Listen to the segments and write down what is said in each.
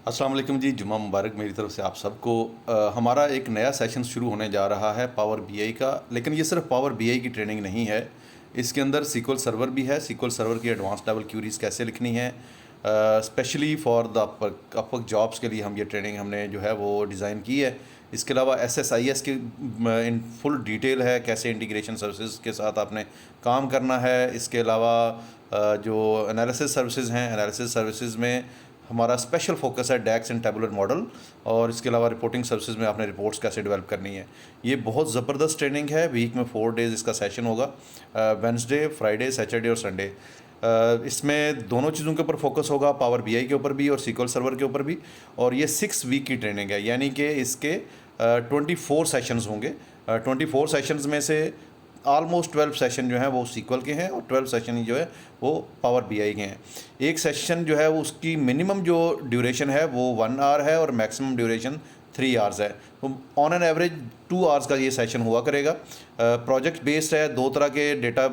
अस्सलाम वालेकुम जी, जुम्मा मुबारक मेरी तरफ से आप सबको। हमारा एक नया सेशन शुरू होने जा रहा है पावर बीआई का, लेकिन ये सिर्फ पावर बीआई की ट्रेनिंग नहीं है। इसके अंदर सीक्वल सर्वर भी है। सीक्वल सर्वर की एडवांस लेवल क्यूरीज कैसे लिखनी है, specially for the Upwork jobs के लिए हम ये ट्रेनिंग हमने जो है वो डिज़ाइन की है। इसके अलावा SSIS की इन फुल डिटेल है, कैसे इंटीग्रेशन सर्विसेज के साथ आपने काम करना है। इसके अलावा जो एनालिसिस सर्विसेज हैं, एनालिसिस सर्विसेज में हमारा स्पेशल फोकस है डैक्स एंड टेबुलर मॉडल, और इसके अलावा रिपोर्टिंग सर्विसेज में आपने रिपोर्ट्स कैसे डेवलप करनी है। ये बहुत ज़बरदस्त ट्रेनिंग है। वीक में 4 डेज़ इसका सेशन होगा, वेंसडे, फ्राइडे, सैटरडे और संडे। इसमें दोनों चीज़ों के ऊपर फोकस होगा, पावर बीआई के ऊपर भी और सीक्वल सर्वर के ऊपर भी। और ये 6 वीक की ट्रेनिंग है, यानी कि इसके 24 सेशंस होंगे। 24 सेशंस में से ऑलमोस्ट 12 सेशन जो हैं वो सीक्वल के हैं और 12 सेशन जो है वो पावर बीआई के हैं। एक सेशन जो है वो उसकी मिनिमम जो ड्यूरेशन है वो 1 आवर है और मैक्सिमम ड्यूरेशन 3 आवर्स है। तो ऑन एन एवरेज 2 आवर्स का ये सेशन हुआ करेगा। प्रोजेक्ट बेस्ड है। 2 तरह के डेटा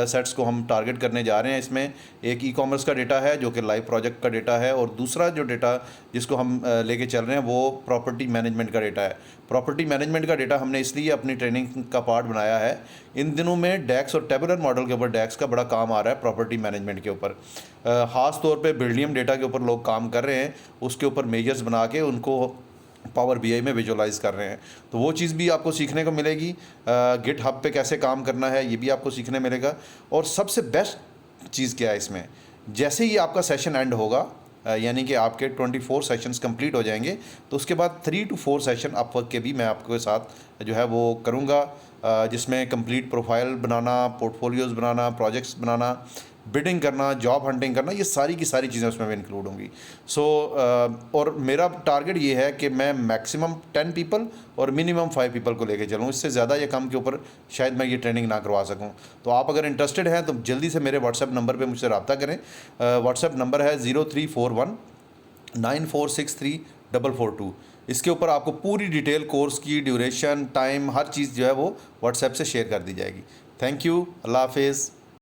सेट्स को हम टारगेट करने जा रहे हैं इसमें। एक ई कॉमर्स का डेटा है जो कि लाइव प्रोजेक्ट का डेटा है, और दूसरा जो डेटा जिसको हम लेके चल रहे हैं वो प्रॉपर्टी मैनेजमेंट का डेटा है। प्रॉपर्टी मैनेजमेंट का डेटा हमने इसलिए अपनी ट्रेनिंग का पार्ट बनाया है। इन दिनों में डैक्स और टेबुलर मॉडल के ऊपर डैक्स का बड़ा काम आ रहा है प्रॉपर्टी मैनेजमेंट के ऊपर। ख़ास तौर पे बिल्डियम डेटा के ऊपर लोग काम कर रहे हैं, उसके ऊपर मेजर्स बना के उनको पावर बीआई में विजुअलाइज़ कर रहे हैं। तो वो चीज़ भी आपको सीखने को मिलेगी। गिट हब पे कैसे काम करना है ये भी आपको सीखने मिलेगा। और सबसे बेस्ट चीज़ क्या है इसमें, जैसे ही आपका सेशन एंड होगा, यानी कि आपके 24 सेशंस कंप्लीट हो जाएंगे, तो उसके बाद 3 to 4 सेशन अपवर्क के भी मैं आपके साथ जो है वो करूँगा, जिसमें कंप्लीट प्रोफाइल बनाना, पोर्टफोलियोज़ बनाना, प्रोजेक्ट्स बनाना, बिडिंग करना, जॉब हंटिंग करना, ये सारी की सारी चीज़ें उसमें भी इंक्लूड होंगी। और मेरा टारगेट ये है कि मैं मैक्सिमम 10 पीपल और मिनिमम 5 पीपल को लेके चलूँ। इससे ज़्यादा या कम के ऊपर शायद मैं ये ट्रेनिंग ना करवा सकूँ। तो आप अगर इंटरेस्टेड हैं तो जल्दी से मेरे व्हाट्सएप नंबर पे मुझसे रब्ता करें। व्हाट्सएप नंबर है 0341 9463 442। इसके ऊपर आपको पूरी डिटेल कोर्स की ड्यूरेशन, टाइम, हर चीज़ जो है वो व्हाट्सएप से शेयर कर दी जाएगी। Thank you. अल्लाह हाफिज़।